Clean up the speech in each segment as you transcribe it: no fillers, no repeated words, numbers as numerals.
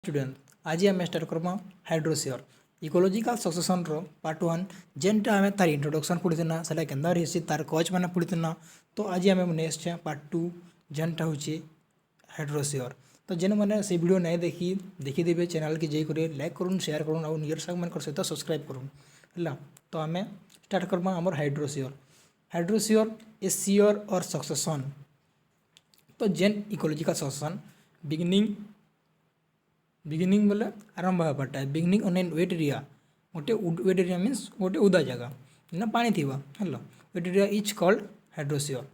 Student आज आम start Karma हाइड्रोसियर ecological succession रो part 1 जेनटा आम तार इंट्रोडक्शन पढ़ीना से केन्दा रही तार कज मैंने पढ़ीना। तो आज आम नेक्स्ट पार्ट 2 जेनटा हूँ हाइड्रोसियर। तो जेन मैंने से वीडियो नहीं देखीदेवे चैनल की जाकर लाइक करूँ शेयर करूँ और नियर साग मान सहित सब्सक्राइब करूँ है। तो आम स्टार्ट करमा आमर हाइड्रोसियर। हाइड्रोसियर ए सियर और सक्सेशन। तो जेन इकोलॉजिकल सक्सेशन बिगिनिंग बोले आरंभ होगाटा beginning on an wet area गोटे वेट एरिया मीन्स गोटे उदा जगह ना पानी थी है wet area is called hydrosere.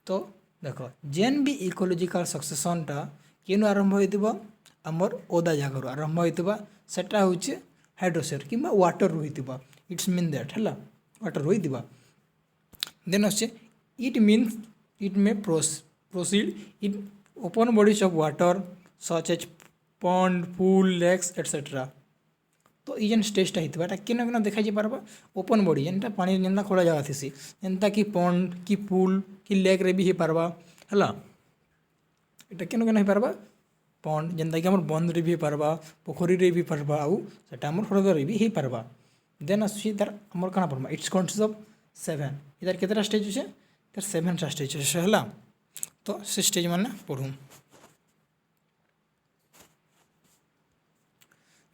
तो देख जेन भी इकोलॉजिकल सक्सेशनटा केनु आरंभ होइतिबा आमर ओदा जगह आरंभ होइतिबा सेटा होचे हाइड्रोसियर किंबा वाटर होइतिबा इट्स मीन दैट है वाटर होइतिबा। देन आछे it means it may proceed in open bodies of water such as pond pool lakes etcetera. तो ये स्टेजटा होता केना केना देखा पार्बा ओपन बॉडी जेनटा पानी जेनता खोला जगह थी जेनता कि पॉन्ड कि पूल कि लेक रे भी हो पार्बा है। यहाँ केना केना हो पार्बा पॉन्ड जेनता कि आम बंद रे भी हो पार्बा पोखरी रे भी पार्बा आउ सेटा आम हृदय रे भी हो पार्बा। देन आसुची तार आमर काना पड़मा इट्स कन्सिस्ट ऑफ 7 इधर केतरा स्टेज अच्छे तार 7टा स्टेज अच्छे है। तो से स्टेज माने पढ़ूँ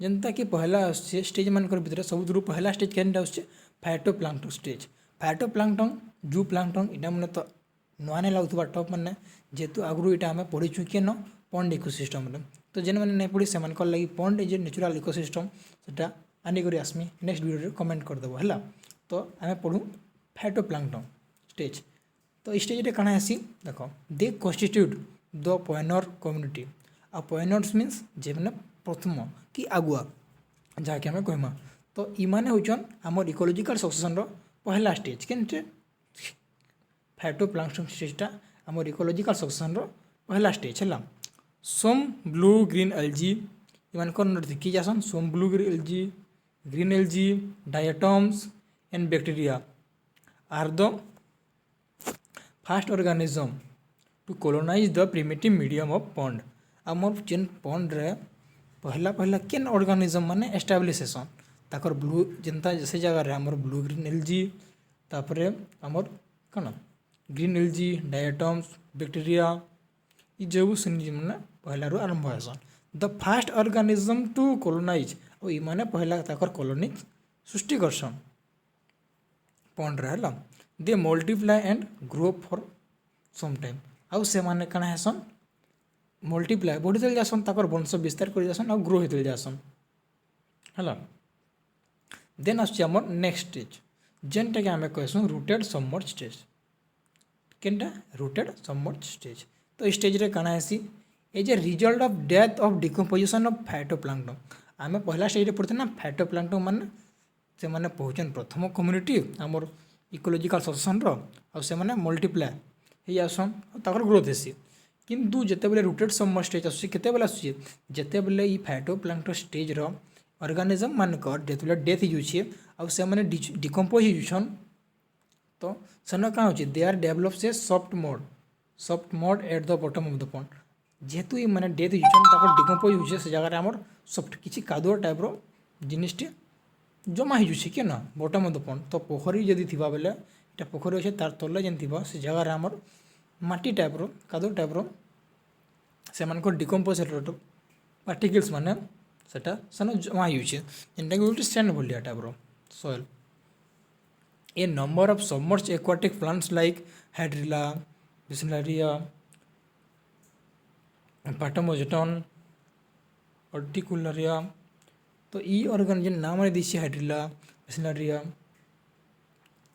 जेनता कि पहला आसছে स्टेज मानकर भितर सब पहला स्टेज केनटा आसছে फाइटोप्लांक्टन स्टेज। फाइटोप्लांक्टन जू प्लांक्टन इटा मैंने तो नुआ नहीं लगुवा टॉप मैंने जेहेतु आगु इटा आम पढ़ीचु केन पॉन्ड इकोसिस्टम रे। तो जेन मैंने नहीं पढ़ी से लगी pond is a natural ecosystem सेटा आनिक आसमी नेक्स्ट वीडियो कमेंट करदेव है। तो आम पढ़ू फाइटोप्लांक्टन स्टेज। तो स्टेज रे काना आसी देख they constitute the pioneer community आ पॉइनर्स मीन्स जे मैंने प्रथम कि आगुआ जहाँकि आम कहमा। तो इमाने होचन आमर इकोलॉजिकल सक्सेशन रो पहला स्टेज के फाइटोप्लांक्टन स्टेजटा आमर इकोलॉजिकल सक्सेशन रो पहला स्टेज है। सोम ब्लू ग्रीन एल्जी इन देखी जासन some blue green algae diatoms and bacteria are the first organism to colonise the primitive medium of pond. आमर जेन पॉन्ड रे पहला पहला केन ऑर्गेनिज्म माने एस्टाब्लिशेशन ताकर ब्लू जेनता से जगह रे आमर ब्लू ग्रीन एल्जी तापरे आमर कौन ग्रीन एल्जी डायटम्स बैक्टीरिया ये जो सुनी मैंने पहला रू आरंभ होसन the first organism to colonise और ये पहला ताकर कॉलोनी सृष्टि करसन पॉन्ड रे है। They multiply and grow for some time आउ से माने कण हेसन मल्टीप्लाई बढ़ी चल जासन ताकर वंश विस्तार कर जासन और ग्रो होते जासन है। देन आसुची आमर नेक्स्ट स्टेज जेनटा कि आम कहसूँ रूटेड सबमर्ज स्टेज केनटा रूटेड सबमर्ज स्टेज। तो स्टेज रे काना आसी as a result of death of decomposition of phytoplankton. आम पहला स्टेज रे पढ़ते ना फाइटोप्लांक्टन माने से माने पहुँचन प्रथम कम्युनिटी आमर इकोलॉजिकल सक्सेशन रो और से माने मल्टीप्लाई हो आसन और ग्रोथ हेसी। किंतु जितेबाला रूटेड सबमर्ज स्टेज आसुची केतेबाला आसुची जितेबाला ई फाइटोप्लांक्टन स्टेज रो ऑर्गेनिज्म मानकर जेतेबाला डेथ होउछे आ से माने डिकम्पोज होउछन। तो सेन का होची दे आर डेवलप से soft mode at the bottom of the pond जेहेतु ये माने डेथ होउछन तापर डिकम्पोज होउछे से जगह रे हमर सॉफ्ट किछि कादुआ टाइप रो जिनिसटी जमा होउछे के ना बॉटम ऑफ द पॉन्ड। तो पोखरी जदि थिबा बेले एटा पोखरी होछे तार तले जेन थिबा से जगह रे हमर माटी टाइप रो कादुआ टाइप रो से डिकम्पोज पार्टिकल्स माने सेटा सेन जमा होउछे जेनटा कि गोटे सैंड भलिया टाइप रो सॉइल। A number of submerged aquatic plants like Hydrilla Vallisneria Potamogeton Utricularia. तो ई ऑर्गन जेन नाम रे दिछि हाइड्रिला विसनरिया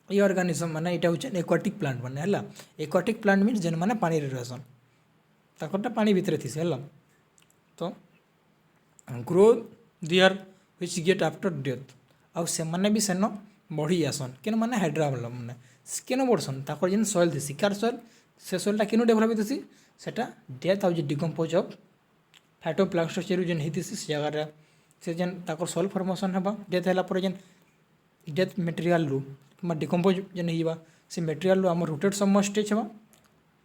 ये ऑर्गेनिज्म माने इटा होचे एक्वाटिक प्लांट माने है। एक्वाटिक प्लांट मीन्स जेन माने पानी रे रहसन ताकरटा पानी भितर थी है। तो grow there which get after death आउ से माने भी सेन बढ़ी आसन केन माने हाइड्रा वाला माने केन बढ़सन ताकर जेन सॉइल थी कार सॉइल से सॉइलटा केनु डेभलप होती सेटा डेथ आउ जे डिकम्पोज ऑफ फाइटोप्लांक्टन स्टेज जेन होती से जगह रे से जेन ताकर सॉइल फॉर्मेशन हेबा डेथ हैला पर जेन डेथ मटेरियल रू कि डिकम्पोज जेन होइबा से मटेरियल रू आम रूटेड सबमर्ज स्टेज हेबा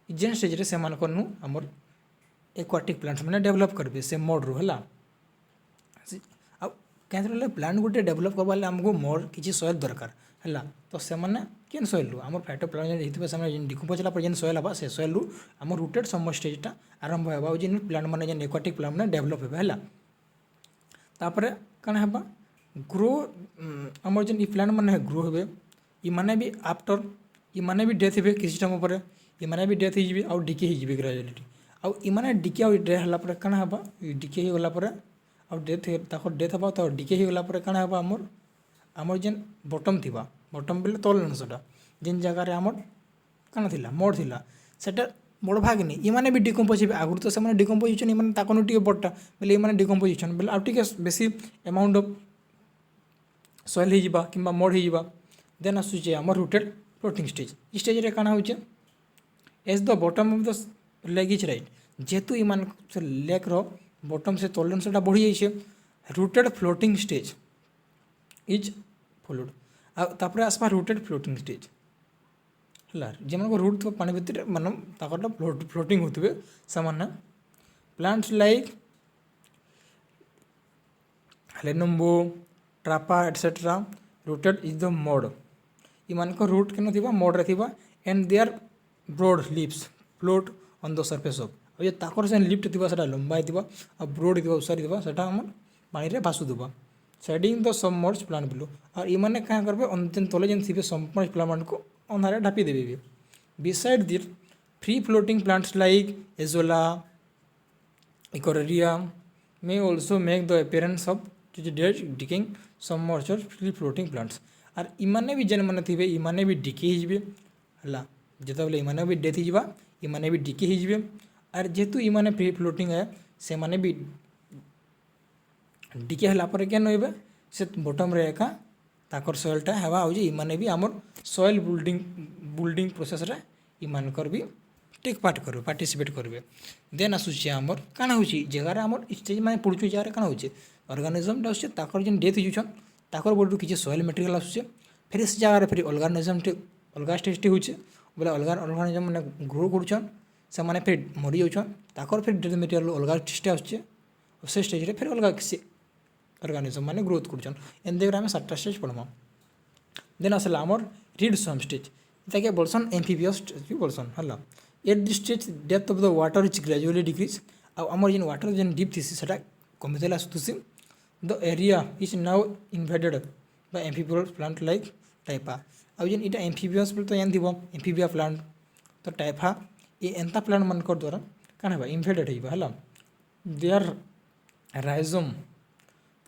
जेन स्टेज रे से मानकर नु आमर एक्वाटिक प्लांट्स मैंने डेभलप करेंगे से मोड रू है कहीं प्लांट गोटे डेभलप करवा आमको मोर किसी सॉइल दरकार है तो से केन सॉइल रू आम फाइटो प्लांट से डिकम्पोज होला जेन सॉइल हवा से सॉइल रू आम रूटेड समर स्टेजटा आरंभ होगा जेन प्लांट मैंने जेन एक्वाटिक प्लांट मैंने डेभलप होगा है तापर कण है ग्रो आमर जेन प्लांट मैंने ग्रो हे इमाने भी आफ्टर इमाने भी डेथ हे किसी टाइम पर इमाने भी डेथ हो आउ डिके हो ग्रेजुअली आउ इमाने डिके आउ डेथ होला कण है डिके हो गला आउ डेथ ताकर डेथ हवा तो डिके हो गला कण है आमर आमर जेन बटम थी बटम बेले तल अंशटा जेन जगार आमर कण थी मोड थी सेटा बड़ भाग नहीं इमाने भी डिकम्पोज हे आगुरी तो से डिकम्पोज होने ताकू टे बड़टा बोले ये डिकम्पोज होने बोले आउ बेसी अमाउंट ऑफ सॉइल हो कि मोड हो देन आसूचे आम रूटेड फ्लोटिंग स्टेज रे काना होचे as the bottom of the leg is right जेहेतु इन लेग रो बॉटम से तल अंशटा बढ़ी जाइए rooted floating stage is followed आपर आसपा रूटेड फ्लोटिंग स्टेज है जमान रूट थो पानी भितर मान फ्लोटिंग होते से plants like Nelumbo Trapa etcetera rooted is the mud in root के मोड रे and they are broad leaves float on the surface of और ताकर से लिफ्ट थी लंबा आ ब्रोड उसारी से पानी रे भासुवा shading the submerged plant below और इमाने क्या करेंगे तले जेन थी सबमर्ज प्लांट को अंधारे ढापी देवे beside this free floating plants like Azolla इकोरेरिया may also make the appearance of dead decaying submerged और फ्री फ्लोटिंग प्लांट्स और इमाने भी जेन मैंने थे इमाने भी डिके है जो इमाने भी डेथ हो इमाने भी डिके हो और जेहेतु इमाने फ्री फ्लोटिंग है से माने भी डिके हला पर क्या नइबे से बॉटम रे एका ताकर सॉइलटा हेबा हो जे इमाने भी हमर सॉइल बिल्डिंग प्रोसेस रे इमानकर भी टेक पार्ट करबे पार्टिसिपेट करबे देन आसुची हमर काना होची जगह रे हमर स्टेज माने पुडछु जगह रे काना होची ऑर्गेनिज्म टा ताकर जेन डेथ होछन ताकर बडू किछि सॉइल मटेरियल आसुचे फिर से जगह रे फिर ऑर्गेनिज्म टे अलगा स्टेज टे होचे बोले अलगा ऑर्गेनिज्म माने ग्रो करछन से माने फिर मरि जाउछन ताकर फिर डेथ मटेरियल अलगा स्टेज आसुचे से स्टेज रे फिर अलगा किछि ऑर्गेनिज्म माने ग्रोथ करछन एन देगर आमे 7टा स्टेज पढमा देन आसला हमर रीड सम स्टेज ताके बोलसन एम्फिबियस स्टेज बोलसन हला at this stage depth of the water is gradually decrease आ हमर जेन वाटर जेन डीप थिसी सेटा कमितेला सुतुसी the area is now invaded by amphibious plant like Typha आ जेन इटा एम्फिबियस बोल तो यान दिबो एम्फिबिया प्लांट तो टाइपा ये एंता प्लांट मन कर द्वारा काना बा इन्वेडेड हिबा हला they are rhizome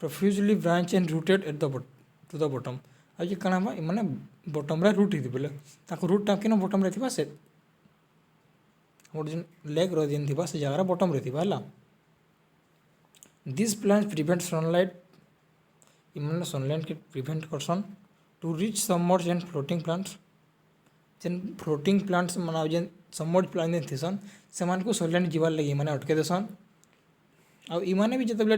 profusely branch and rooted at the to the bottom आज ये कण माने बॉटम रे रूट ही बोले ताको रूट टा केन बॉटम रे थिबा से और जेन लेग रो जेन थिबा से जगह बॉटम रे थिबा हला दिस प्लांट प्रिवेंट सनलाइट इमन सनलाइट के प्रिवेंट करसन to reach submerge and floating plants जेन फ्लोटिंग प्लांट्स माने जेन सबमर्ज प्लांट थिसन से मान को सनलाइट जीवार लगी माने अटके देसन आ इमाने भी जते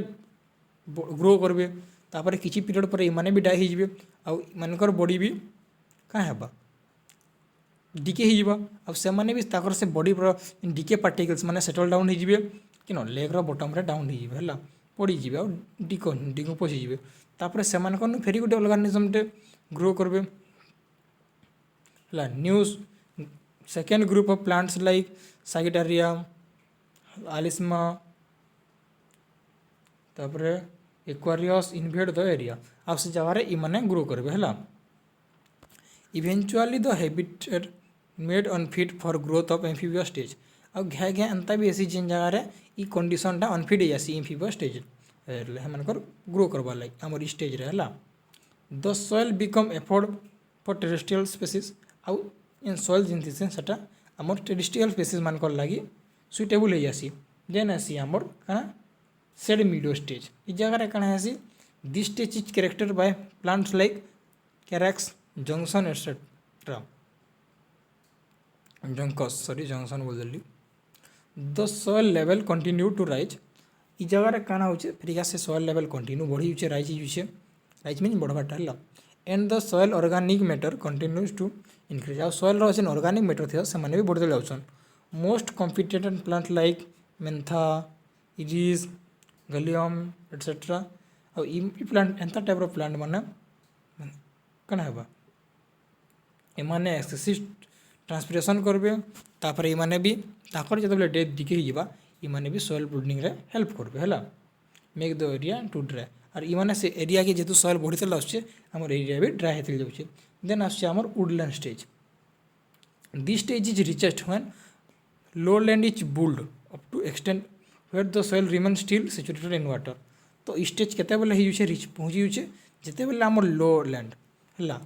ग्रो करबे तापर किछि पीरियड पर इमाने भी डाई हिजबे आ मानकर बॉडी भी का हेबा डिके हिजबा अब से माने भी ताकर से बॉडी पर डिके पार्टिकल्स माने सेटल डाउन हिजबे किनो लेग रो बॉटम रे डाउन हिजबे हला पड़ी जिबे आ डिकम्पोज हिजबे तापर से मानकर फेरी गोटे ऑर्गेनिज्म टे ग्रो करबे हला news second group of plants like Sagittaria Alisma तापर एक्वारियस इन्वेड द एरिया आप से जगह इमाने ग्रो करबे हला eventually the habitat made unfit for growth of amphibious stage आ घे घे एंता भी ऐसी जेन जगह रे ई कंडीशन टा अनफिट हो जासी एम्फिबियस स्टेज रे मनकर ग्रो करबा लाई हमर स्टेज रे हला the soil become afford for terrestrial species आ इन सॉइल जेन थिसे सेटा हमर टेरेस्ट्रियल स्पीसीज मानकर लागि सुइटेबल हो जासी देन आसी हमर काना सेड मीडियो स्टेज इस जगह रे काना आसी this stage is character by plants like carex junction etcetera junction बोल देली the soil level continue to rise इस जगह रे काना होचे फिर से सॉइल लेवल कंटिन्यू बढ़ी होचे राइज होचे राइज मीन बढ़बाटा हला and the soil organic matter continues to increase आ सॉइल रो जेन ऑर्गेनिक मैटर थे से माने भी बढ़ते जाउछन most competent plant like mentha iris galium etcetera ଆଉ ଇ ପ୍ଲାଣ୍ଟ ଏନ୍ତା ଟାଇପ୍ର ପ୍ଲାଣ୍ଟ ମାନେ କାଣା ହେବା ଏମାନେ ଏକ୍ସେସିଭ୍ ଟ୍ରାନ୍ସପିରେସନ୍ କରିବେ ତାପରେ ଏମାନେ ବି ତାଙ୍କର ଯେତେବେଳେ ଡେଥ୍ ଡିକେ ହେଇଯିବା ଏମାନେ ବି ସଏଲ୍ ବ୍ରୁଡିଂରେ ହେଲ୍ପ କରିବେ ହେଲା make the area to dry और इमाने से एरिया के जेतु सॉइल बढ़ी चला आसुचे हमर एरिया भी ड्राई हेतल जाउचे देन आसुचे हमर woodland stage this stage is richest when low land is built up to extend where the soil remain still saturated in water तो स्टेज केते बेले ही जुचे रिच पहुंची जुचे जेते बेले हमर लो लैंड हला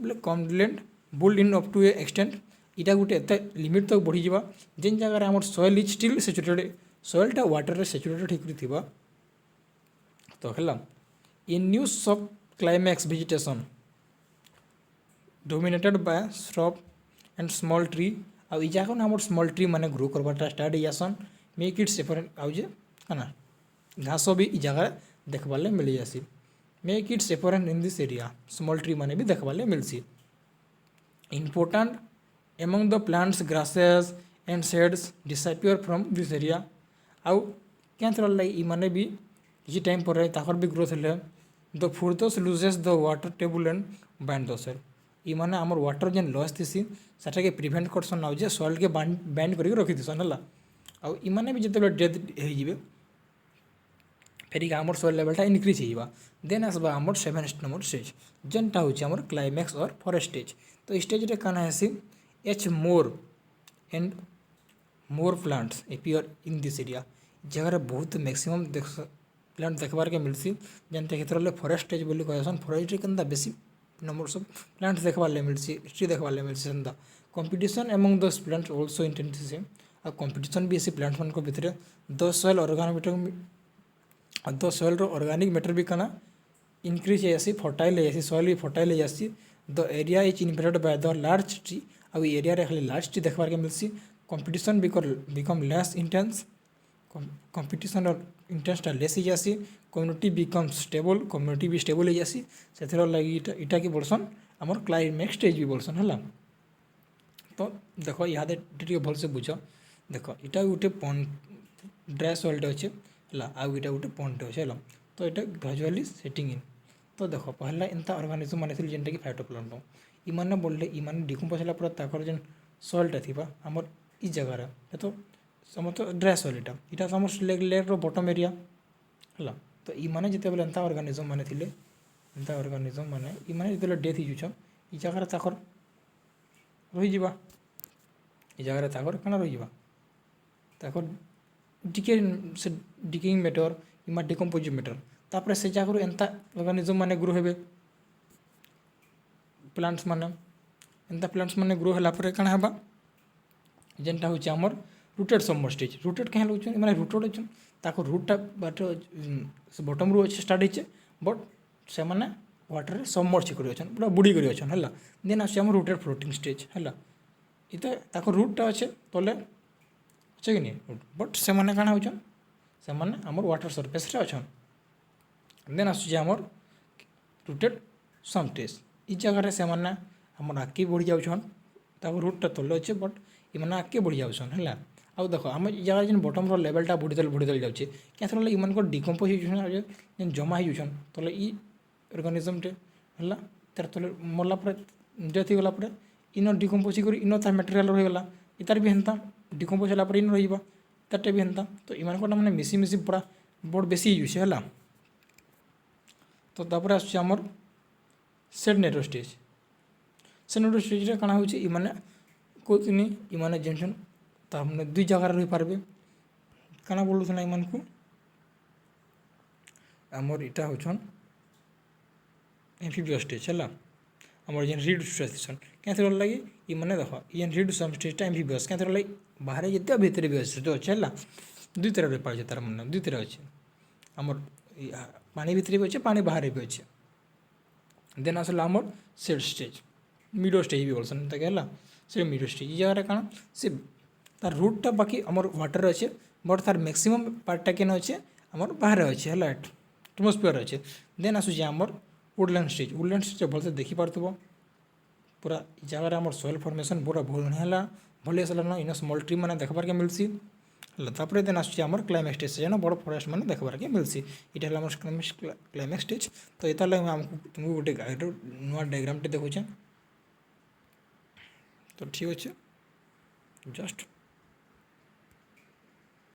बोले कम land build in up to a extend इटा गुटे एते लिमिट तक बढ़ी जिबा जेन जगह रे हमर सॉइल इज स्टिल सैचुरेटेड सॉइलटा वाटर रे सैचुरेटेड हिकरी थिबा तो है in new sub climax vegetation dominated by shrub and small tree आउ इजाक आम स्मॉल ट्री माने ग्रो करवाटा स्टार्ट होसन मेक इट सेपरेट आउ जे ना घास भी इ जगह देखबार मिल जासी make it separate in this area small tree माने भी देखबार मिलसी important among the plants grasses and shades disappear from this area आउ क्या थोड़ा लगे माने भी किसी टाइम पर ताकर भी ग्रोथ है द फुर्दस loses the water table and bind the soil ई माने हमर वाटर जेन लॉस थीसी सेटा के प्रिवेंट करसन आउ जे सॉइल के बैंड करके रखि दिसन हला आउ ई माने भी जते डेथ हे जिवे फेरि हमर सॉइल लेवलटा इंक्रीज होइबा देन आसबा हमर 7th नंबर स्टेज जेनटा होची हमर क्लाइमैक्स और फॉरेस्ट स्टेज तो स्टेज रे काना हेसी each more and more plants appear in this area जगह बहुत मैक्सिमम प्लांट देखबार के मिलसी जेनते क्षेत्र फॉरेस्ट स्टेज बोली कहसन फॉरेस्ट के बेसी नंबर सब प्लांट देखबार मिलसी हिस्ट्री देखबार मिलसी सेंता competition among these plant also intensive आ कंपटीशन भी ऐसी प्लांट मान भितर the soil organic the soil रो ऑर्गेनिक मैटर भी कना इंक्रीज होसी फर्टाइल होसी सॉइल भी फर्टाइल होसी the area is invaded by the large tree आ एरिया रे खाली लार्ज ट्री देखबार के मिलसी competition become less intense competition और इंटरेस्टा लेस हो जासी कम्युनिटी बिकम स्टेबल कम्युनिटी भी स्टेबल हो जासी से लगी इटा के बोलसन आमर क्लाइमैक्स स्टेज भी बोलसन है तो देख इहादे टे भल से बुझ देख इटा गोटे पॉइंट ड्राई सॉइल अच्छे है आउ इटा गोटे पॉइंट अच्छे है तो यहाँ ग्राजुअली सेटिंग इन तो देख पहला एंता ऑर्गेनिजम माने जेनटा कि फाइटोप्लांक्टन इमाने बोलले इमाने डिकम्पोज होला पर ताकर जेन सॉइलटा थिबा हमर इ जगह रे तो समझ ड्राई सॉइल इटा तो आम लेग बॉटम एरिया है तो ये जिते बेले एंता ऑर्गेनिजम माने थिले एंता ऑर्गेनिजम माने इमाने जिते डेथ हो इ जगह ताकर रही जावा इ जगह ताकर कण रही जावा ताकर डिके से डिकेइंग मैटर इमा डिकम्पोजिंग मैटर तापर से जगह एंता ऑर्गेनिजम माने ग्रो हेबे प्लांट्स माने एंता प्लांट्स माने ग्रो होला पर कण हेबा जेनटा होची हमर रूटेड सबमर स्टेज रूटेड क्या होचन माने रूटेड होचन ताको रूटटा बाट बॉटम रू अच्छे स्टार्ट होचे बट से माने वाटर रे सबमर्ज करि होचन पूरा बुडी करि होचन हला देन आसे हम रूटेड फ्लोटिंग स्टेज हला इते ताको रूटटा अच्छे तले अच्छे कि नहीं बट से माने काना होचन से माने हमर वाटर सरफेस रे अछन देन आसे हमर रूटेड सम स्टेज इ जगह रे से माने हमर आके बढ़ी जाउछन ताको रूटटा तले अच्छे बट इमना आके बढ़ी जाउछन हला आउ देख आम जगह जेन बटम लेवलटा बढ़ी जाऊे क्या इन डिकम्पोज होन जमा हो तले इ ऑर्गेनिजम टे है तार तले मरला डेथ होगला इन डिकम्पोज कर इन तार मटेरियल रहीगला इतार भी हेन्ता डिकम्पोज होला इन रही तारटे भी हेन्ता तो इन मैंने मिसी मिसी पूरा बड़ बेसी यूज है तो तापर आसमर सेड नेटो स्टेज स्टेज काना हो कहनी इमाने जेन तार दुई जगह रही पार्बे काना बोलूँ ना इन को आमर इटा होचन एम्फिबियस स्टेज है आमर जेन रीड स्टेशन क्या लगे ये मैंने देख ये रीड स्टेजटा एम्फिबियस क्या लगे बाहर जिते भितर भी अच्छे है दुई तरह पाए तार मैंने दुई तरह अच्छे आमर पानी भितर भी अच्छे पानी बाहर भी अच्छे देन आसला आमर सेड स्टेज मिडो स्टेज भी बोलसन है से मिडो स्टेज जगह काना से तार रूटटा बाकी आमर वाटर अच्छे बट तार मैक्सिमम पार्टा केन अच्छे आमर बाहर अच्छे है एटमोस्फियर अच्छे देन आसूँ आमर वुडलैंड स्टेज भलसे देखी पार्थ्व पूरा जगह आमर सॉइल फॉर्मेशन पूरा बढ़िया भल आसला इन स्मॉल ट्री मैंने देखबार के मिलसी तापर देन आसुची आमर क्लाइमैक्स स्टेज से बड़ फरेस्ट मैंने देखबार के मिलसी इटा हला आमर क्लाइमैक्स स्टेज। तो ये तार आमको तुमको गोटे गाइड नुआ डायग्राम टे देखुचे। तो ठीक अच्छे जस्ट